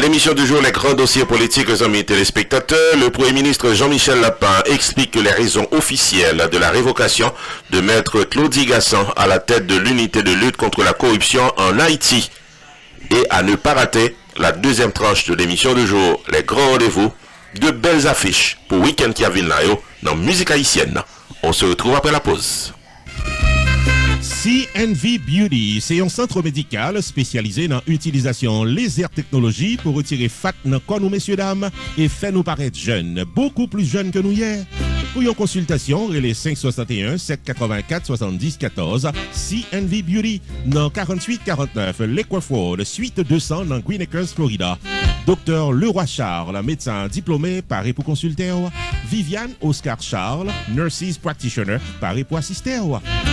l'émission du jour, les grands dossiers politiques, amis téléspectateurs, le Premier ministre Jean-Michel Lapin explique les raisons officielles de la révocation de Maître Claudie Gassan à la tête de l'unité de lutte contre la corruption en Haïti. Et à ne pas rater la deuxième tranche de l'émission du jour, les grands rendez-vous, de belles affiches pour week-end qui a vu là dans musique haïtienne. On se retrouve après la pause. CNV Beauty, c'est un centre médical spécialisé dans l'utilisation laser technologie pour retirer fat dans corps nous messieurs dames et faire nous paraître jeunes, beaucoup plus jeunes que nous hier. Pour une consultation, relais 561 784 70 14 CNV Beauty dans 4849 Lakewood, suite 200 dans Green Acres, Florida. Docteur Leroy Charles, médecin diplômé, paré pour consulter. Viviane Oscar Charles, nurses practitioner, paré pour assister.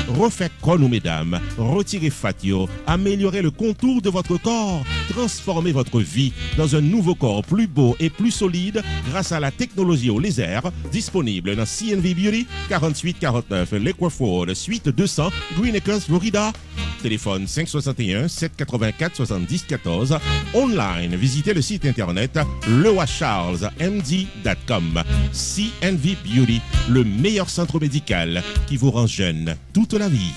Refaites corps nous mesdames, retirez fatio, améliorez le contour de votre corps, transformez votre vie dans un nouveau corps plus beau et plus solide grâce à la technologie au laser disponible dans CNV Beauty 4849 Lakewood, suite 200 Green Acres, Florida. Téléphone 561 784 70 14. Online, visitez le site internet leroycharlesmd.com. CNV Beauty, le meilleur centre médical qui vous rend jeune toute la vie.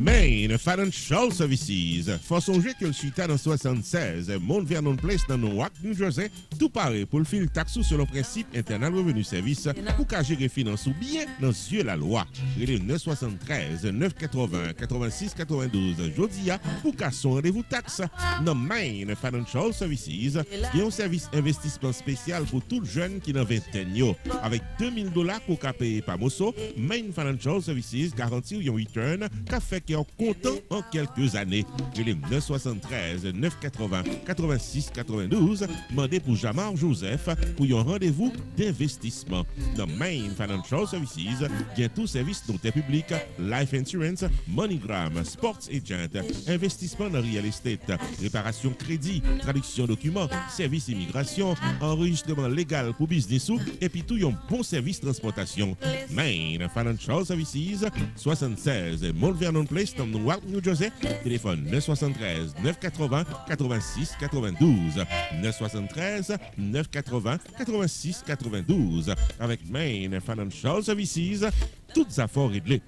Main Financial Services. Faut songer que le suite dans 76, Mount Vernon Place dans Newark, New Jersey, tout pareil pour le fil taxou sur le principe Internal Revenue Service pour qu'à gérer finance ou bien dans yeux la loi. Relais 973 980 86 92 Jodia pour qu'à son rendez-vous taxe. Dans Main Financial Services, il y a un service investissement spécial pour tout le jeune qui n'a 20 ans. Avec $2000 pour qu'à payer par Mosso, Main Financial Services garantit un return qu'a fait qu'il est content en quelques années. Les 973 980 86 92 demandez pour Jamar Joseph pour un rendez-vous d'investissement. Dans Main Financial Services, il y a tout service notaire public, life insurance, MoneyGram, sports agent, investissement dans real estate, réparation crédit, traduction documents, service immigration, enregistrement légal pour business et puis tout un bon service transportation. Main Financial Services, 76 Mount Vernon Place, dans Newark, New Jersey. Téléphone 973 980 86 92. 973 980 86 92. Avec Main Financial Services, toutes affaires réglées.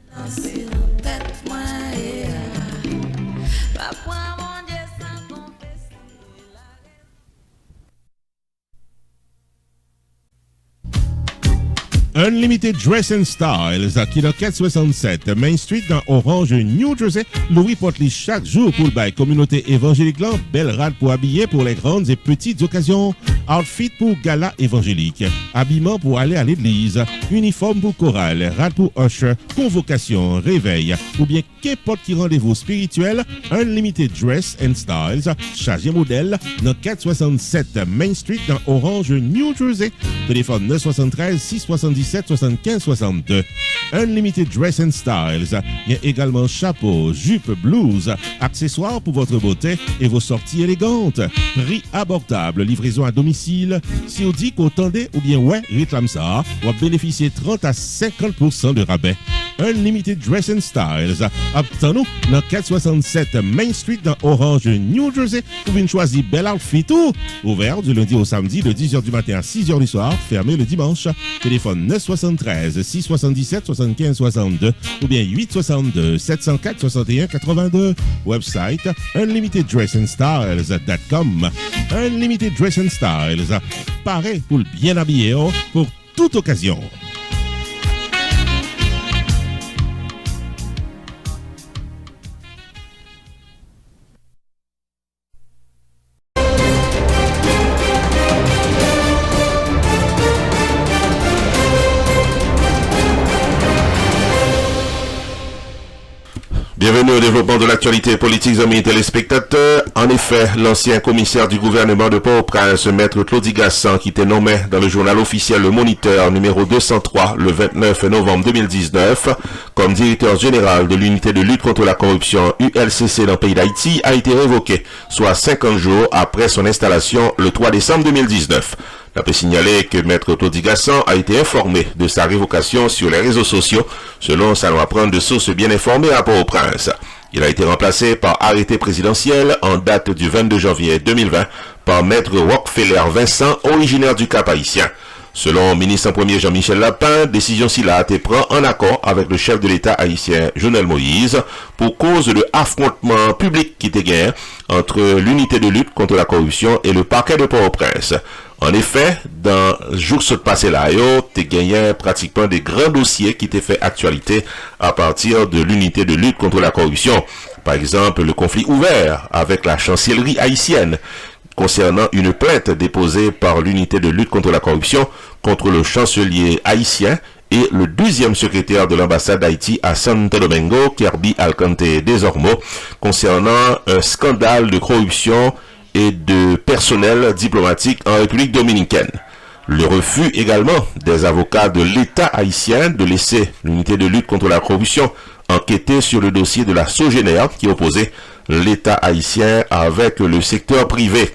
Unlimited Dress and Styles, qui dans 467 Main Street dans Orange, New Jersey, Louis porte chaque jour pour le communauté évangélique là, belle rade pour habiller pour les grandes et petites occasions, outfit pour gala évangélique, habillement pour aller à l'église, uniforme pour chorale, rade pour usher, convocation, réveil, ou bien qu'importe qui rendez-vous spirituel, Unlimited Dress and Styles, chargé modèle dans 467 Main Street dans Orange, New Jersey, téléphone 973 677 75 62. Unlimited Dress and Styles. Il y a également chapeau, jupe, blouse, accessoires pour votre beauté et vos sorties élégantes. Prix abordable, livraison à domicile. Si on dit qu'on tendait ou bien ouais, réclame ça, on va bénéficier 30 à 50% de rabais. Unlimited Dress and Styles. Obtenons dans 467 Main Street dans Orange, New Jersey. Vous venez choisir bel outfit tout. Ouvert du lundi au samedi de 10h du matin à 6h du soir. Fermé le dimanche. Téléphone 973 677 75 62 ou bien 862 704 61 82. Website unlimiteddressandstyles.com. Unlimited Dress and Styles. Pareil pour le bien habillé pour toute occasion. Bienvenue au développement de l'actualité politique, amis téléspectateurs. En effet, l'ancien commissaire du gouvernement de Port-au-Prince, Maître Claudie Gassan, qui était nommé dans le journal officiel Le Moniteur numéro 203 le 29 novembre 2019 comme directeur général de l'unité de lutte contre la corruption ULCC dans le pays d'Haïti, a été révoqué, soit 50 jours après son installation le 3 décembre 2019. On peut signaler que Maître Claudie Gassan a été informé de sa révocation sur les réseaux sociaux, selon sa loi prendre de sources bien informées à Port-au-Prince. Il a été remplacé par arrêté présidentiel en date du 22 janvier 2020 par Maître Rockefeller Vincent, originaire du Cap haïtien. Selon le ministre en premier Jean-Michel Lapin, décision si a été prise en accord avec le chef de l'État haïtien Jovenel Moïse pour cause de affrontement public qui était gagné entre l'unité de lutte contre la corruption et le parquet de Port-au-Prince. En effet, dans le jour qui s'est passé là, il y a gagné pratiquement des grands dossiers qui étaient fait actualité à partir de l'unité de lutte contre la corruption. Par exemple, le conflit ouvert avec la chancellerie haïtienne concernant une plainte déposée par l'unité de lutte contre la corruption contre le chancelier haïtien et le deuxième secrétaire de l'ambassade d'Haïti à Santo Domingo, Kirby Alcante Desormeaux, concernant un scandale de corruption et de personnel diplomatique en République dominicaine. Le refus également des avocats de l'État haïtien de laisser l'unité de lutte contre la corruption enquêter sur le dossier de la Sogénère qui opposait l'État haïtien avec le secteur privé.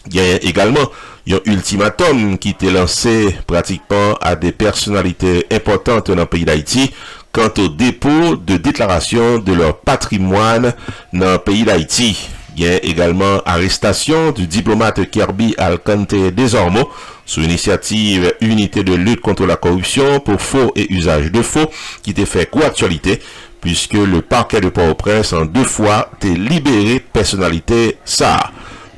Il y a également un ultimatum qui était lancé pratiquement à des personnalités importantes dans le pays d'Haïti quant au dépôt de déclaration de leur patrimoine dans le pays d'Haïti. Il y a également arrestation du diplomate Kirby Alcante Desormeaux sous initiative Unité de lutte contre la corruption pour faux et usage de faux qui était fait co-actualité puisque le parquet de Port-au-Prince en 2 fois a libéré personnalité ça.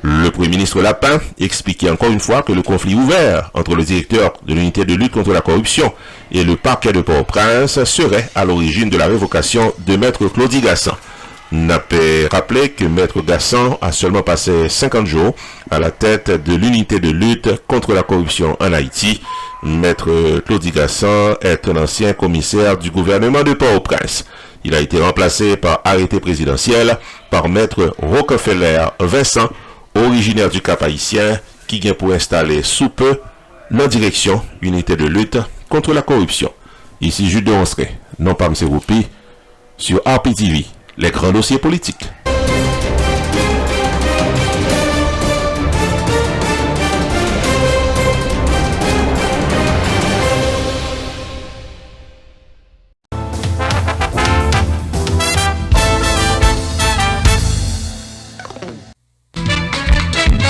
Le Premier ministre Lapin expliquait encore une fois que le conflit ouvert entre le directeur de l'unité de lutte contre la corruption et le parquet de Port-au-Prince serait à l'origine de la révocation de Maître Claudie Gassan. N'a pas rappelé que Maître Gassan a seulement passé 50 jours à la tête de l'unité de lutte contre la corruption en Haïti. Maître Claudie Gassan est un ancien commissaire du gouvernement de Port-au-Prince. Il a été remplacé par arrêté présidentiel par Maître Rockefeller Vincent, originaire du Cap haïtien, qui vient pour installer sous peu la direction unité de lutte contre la corruption. Ici Jude de Onsré, non pas M. Roupi, sur RPTV, les grands dossiers politiques.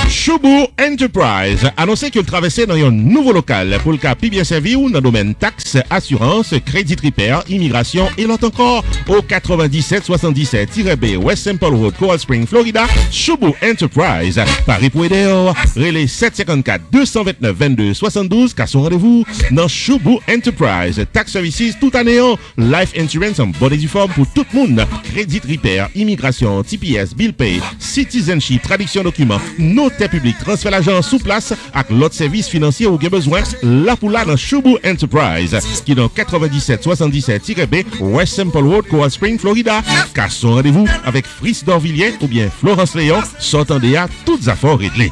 Choubou Enterprise annoncé qu'il traversait dans un nouveau local pour le cas bien servi ou dans le domaine taxes, assurance, crédit repair, immigration et l'autre encore au 9777-B West Simple Road, Coral Spring, Florida. Choubou Enterprise, Paris pour aider, relais 754-229-22-72, car son rendez-vous dans Choubou Enterprise. Tax Services tout année, life insurance en bonne et due forme pour tout le monde, crédit repair, immigration, TPS, bill pay, citizenship, traduction documents, notaire public, transfert l'argent sous place avec l'autre service financier ou bien besoin, là pour là dans Choubou Enterprise, qui est dans 9777-B West Simple Road, Coral Spring, Florida. Car son rendez-vous avec Fris Dorvilliers ou bien Florence Léon, s'entendez à toutes affaires réglées.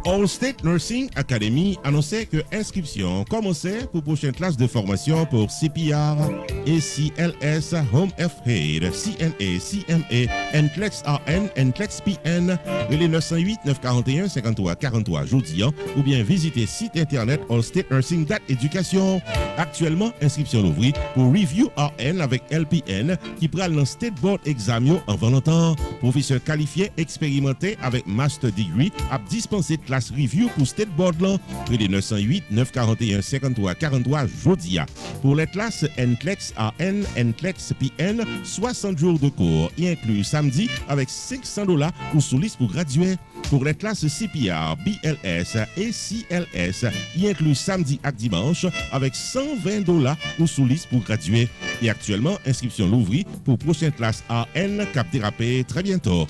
All State Nursing Academy annonçait que inscription commençait pour prochaine classe de formation pour CPR, ACLS, Home Health Aid, CNA, CMA, NCLEX RN, NCLEX PN, les 908 941 53 43 jeudi, ou bien visiter site internet allstatenursing.education. Actuellement, inscription ouverte pour Review RN avec LPN qui prend dans State Board Examio en Valentin. Professeur qualifié, expérimenté avec Master Degree, a dispensé classe review pour State Board là, les 908 941 53 43 jodia. Pour les classes NCLEX AN, NCLEX PN, 60 jours de cours, y inclus samedi avec $500 ou sous liste pour graduer. Pour les classes CPR, BLS et CLS, y inclus samedi à dimanche avec $120 ou sous liste pour graduer. Et actuellement, inscription l'ouvrit pour prochaine classe AN cap thérapie très bientôt.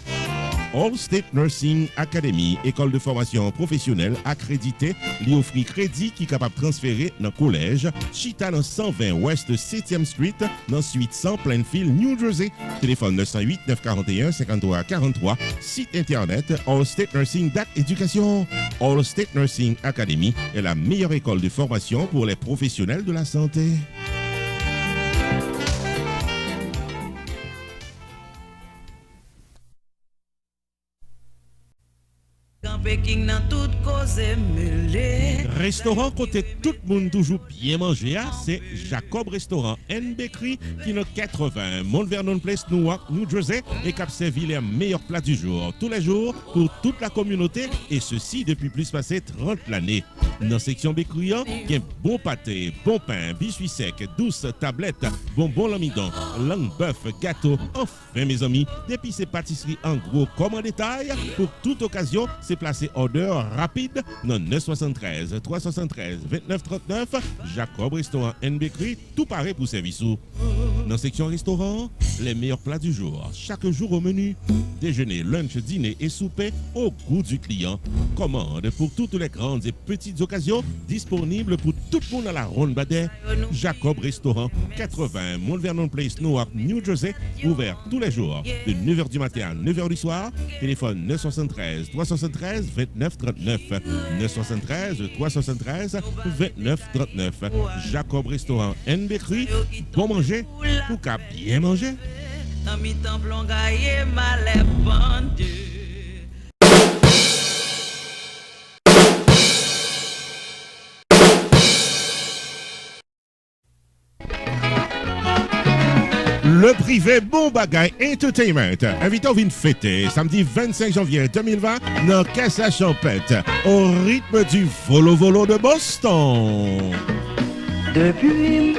All State Nursing Academy, école de formation professionnelle accréditée, lui offre crédit qui est capable de transférer dans le collège, Chita dans 120 West 7e Street, dans suite 100 Plainfield, New Jersey. Téléphone 908 941 53 43. Site internet All State Nursing Education. All State Nursing Academy est la meilleure école de formation pour les professionnels de la santé. Restaurant côté tout le monde toujours bien manger, c'est Jacob Restaurant and Bakery qui est 80 Mount Vernon Place, Newark, New Jersey et qui a servi les meilleurs plats du jour, tous les jours pour toute la communauté et ceci depuis plus passé 30 l'année. Dans la section bakery, il y a bon pâté, bon pain, biscuits secs, douces tablettes, bonbons l'amidon, langue bœuf, gâteau. Enfin mes amis, depuis ces pâtisseries en gros comme en détail, pour toute occasion, c'est placé order rapide dans 973 373 29 39 Jacob Restaurant and Bakery, tout pareil pour service. Dans la section restaurant, les meilleurs plats du jour, chaque jour au menu, déjeuner, lunch, dîner et souper au goût du client. Commande pour toutes les grandes et petites occasions, disponibles pour tout le monde à la ronde Badet. Jacob Restaurant, 80 Mount Vernon Place, Newark, New Jersey, ouvert tous les jours de 9h du matin à 9h du soir. Téléphone 973 373 29 39 973 373 29 39. Jacob Restaurant and Bakery, bon manger ou qu'à bien manger. Le privé Bon Bagay Entertainment invite à venir fêter samedi 25 janvier 2020 dans Casa Champette au rythme du Volo Volo de Boston. Depuis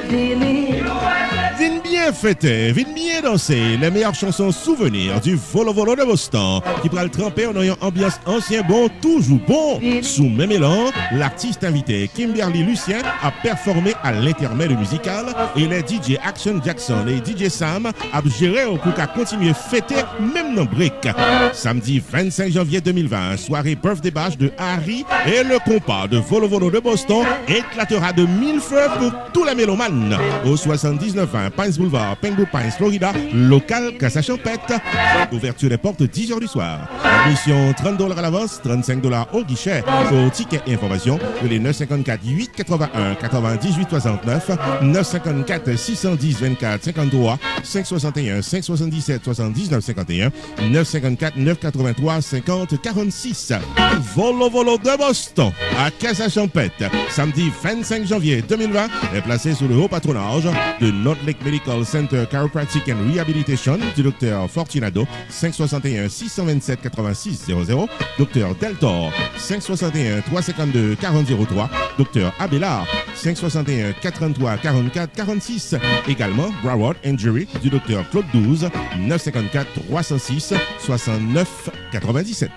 Viens bien fêter, viens bien danser les meilleures chansons souvenirs du Volo Volo de Boston qui pourra le tremper en ayant ambiance ancien bon, toujours bon. Sous même élan, l'artiste invité Kimberly Lucien a performé à l'intermède musical et les DJ Action Jackson et DJ Sam a géré pour qu'à continuer fêter même dans break. Samedi 25 janvier 2020, soirée birthday bash de Harry et le compas de Volo Volo de Boston éclatera de 1000 feux pour tous les mélomanes au 7920 Pines Boulevard, Penguin Pines, Florida, local Casa Champette. Ouverture des portes 10h du soir. Admission $30 à l'avance, $35 au guichet. Pour tickets et informations, les 954 881 98 69, 954 610 24 53, 561 577 79 51, 954 983 50 46. Volo Volo de Boston à Casa Champette, samedi 25 janvier 2020, est placé sous le haut patronage de North Lake Medical Center Chiropractic and Rehabilitation du Dr Fortunado, 561 627 86 00, Dr Deltor, 561 352 40 03, Dr Abelard, 561 433 44 46. Également Broward Injury du Dr Claude 12, 954 306 69 97.